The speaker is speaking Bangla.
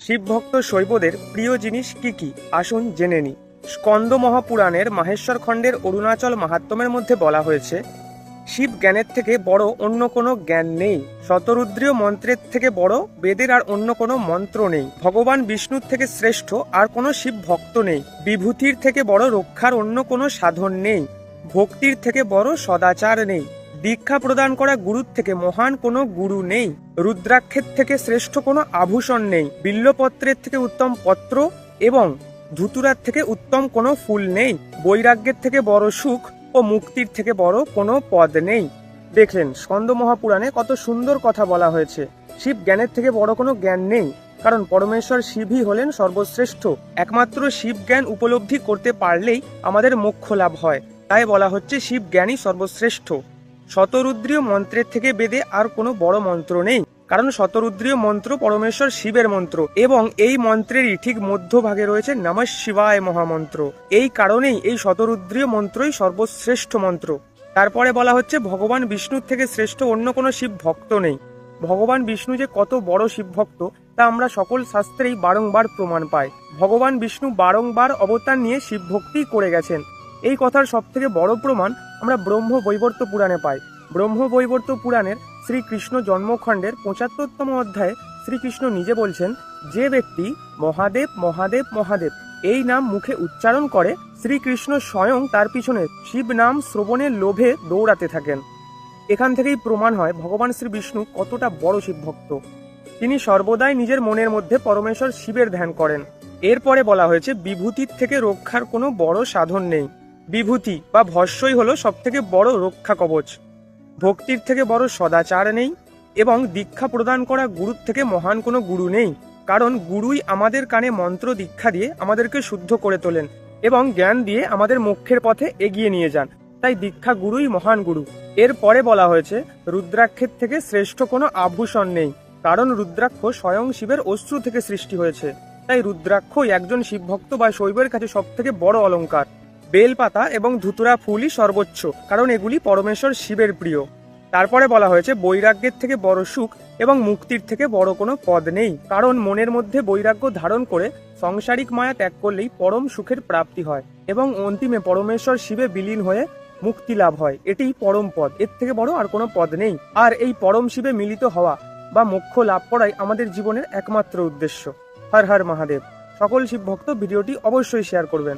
শিবভক্ত শৈবদের প্রিয় জিনিস কি কি আসুন জেনে নিই। স্কন্দ মহাপুরাণের মাহেশ্বর খণ্ডের অরুণাচল মাহাত্ম্যের মধ্যে বলা হয়েছে, শিব জ্ঞানের থেকে বড় অন্য কোনো জ্ঞান নেই। শতরুদ্রীয় মন্ত্রের থেকে বড় বেদের আর অন্য কোনো মন্ত্র নেই। ভগবান বিষ্ণুর থেকে শ্রেষ্ঠ আর কোনো শিব ভক্ত নেই। বিভূতির থেকে বড় রক্ষার অন্য কোনো সাধন নেই। ভক্তির থেকে বড় সদাচার নেই। দীক্ষা প্রদান করা গুরুর থেকে মহান কোনো গুরু নেই। রুদ্রাক্ষের থেকে শ্রেষ্ঠ কোনো আভূষণ নেই। বিল্লপত্রের থেকে উত্তম পত্র এবং ধুতুরার থেকে উত্তম কোনো ফুল নেই। বৈরাগ্যের থেকে বড় সুখ ও মুক্তির থেকে বড় কোনো পদ নেই। দেখলেন, স্কন্দ মহাপুরাণে কত সুন্দর কথা বলা হয়েছে। শিব জ্ঞানের থেকে বড় কোনো জ্ঞান নেই, কারণ পরমেশ্বর শিবই হলেন সর্বশ্রেষ্ঠ। একমাত্র শিব জ্ঞান উপলব্ধি করতে পারলেই আমাদের মোক্ষ লাভ হয়। তাই বলা হচ্ছে শিব জ্ঞানই সর্বশ্রেষ্ঠ। শতরুদ্রীয় মন্ত্রের থেকে বেদে আর কোনো বড় মন্ত্র নেই, কারণ শতরুদ্রীয় মন্ত্র পরমেশ্বর শিবের মন্ত্র এবং এই মন্ত্রেরই ঠিক মধ্যভাগে রয়েছে নমঃ শিবায় মহামন্ত্র। এই কারণেই এই শতরুদ্রীয় মন্ত্রই সর্বশ্রেষ্ঠ মন্ত্র। তারপরে বলা হচ্ছে ভগবান বিষ্ণুর থেকে শ্রেষ্ঠ অন্য কোনো শিব ভক্ত নেই। ভগবান বিষ্ণু যে কত বড় শিব ভক্ত তা আমরা সকল শাস্ত্রেই বারংবার প্রমাণ পাই। ভগবান বিষ্ণু বারংবার অবতার নিয়ে শিব ভক্তি করে গেছেন। এই কথার সব থেকে বড় প্রমাণ আমরা ব্রহ্ম বৈবর্ত পুরাণে পাই। ব্রহ্ম বৈবর্ত পুরাণের শ্রীকৃষ্ণ জন্মখণ্ডের ৭৫তম অধ্যায়ে শ্রীকৃষ্ণ নিজে বলছেন, যে ব্যক্তি মহাদেব মহাদেব মহাদেব এই নাম মুখে উচ্চারণ করে, শ্রীকৃষ্ণ স্বয়ং তার পিছনে শিব নাম শ্রবণের লোভে দৌড়াতে থাকেন। এখান থেকেই প্রমাণ হয় ভগবান শ্রী বিষ্ণু কতটা বড় শিব ভক্ত। তিনি সর্বদাই নিজের মনের মধ্যে পরমেশ্বর শিবের ধ্যান করেন। এরপরে বলা হয়েছে বিভূতির থেকে রক্ষার কোনো বড় সাধন নেই। বিভূতি বা ভস্মই হলো সব থেকে বড় রক্ষা কবচ। ভক্তির থেকে বড় সদাচার নেই এবং দীক্ষা প্রদান করা গুরুর থেকে মহান কোনো গুরু নেই, কারণ গুরুই আমাদের কানে মন্ত্র দীক্ষা দিয়ে আমাদেরকে শুদ্ধ করে তোলেন এবং জ্ঞান দিয়ে আমাদের মোক্ষের পথে এগিয়ে নিয়ে যান। তাই দীক্ষা গুরুই মহান গুরু। এরপরে বলা হয়েছে রুদ্রাক্ষের থেকে শ্রেষ্ঠ কোনো আভূষণ নেই, কারণ রুদ্রাক্ষ স্বয়ং শিবের অশ্রু থেকে সৃষ্টি হয়েছে। তাই রুদ্রাক্ষই একজন শিবভক্ত বা শৈবের কাছে সব থেকে বড় অলংকার। বেলপাতা এবং ধুতুরা ফুলই সর্বোচ্চ, কারণ এগুলি পরমেশ্বর শিবের প্রিয়। তারপরে বলা হয়েছে বৈরাগ্যের থেকে বড় সুখ এবং মুক্তির থেকে বড় কোনো পদ নেই, কারণ মনের মধ্যে বৈরাগ্য ধারণ করে সংসারিক মায়া ত্যাগ করলেই পরম সুখের প্রাপ্তি হয় এবং অন্তিমে পরমেশ্বর শিবে বিলীন হয়ে মুক্তি লাভ হয়। এটিই পরম পদ, এর থেকে বড় আর কোনো পদ নেই। আর এই পরম শিবে মিলিত হওয়া বা মোক্ষ লাভ করাই আমাদের জীবনের একমাত্র উদ্দেশ্য। হর হর মহাদেব। সকল শিব ভক্ত ভিডিওটি অবশ্যই শেয়ার করবেন।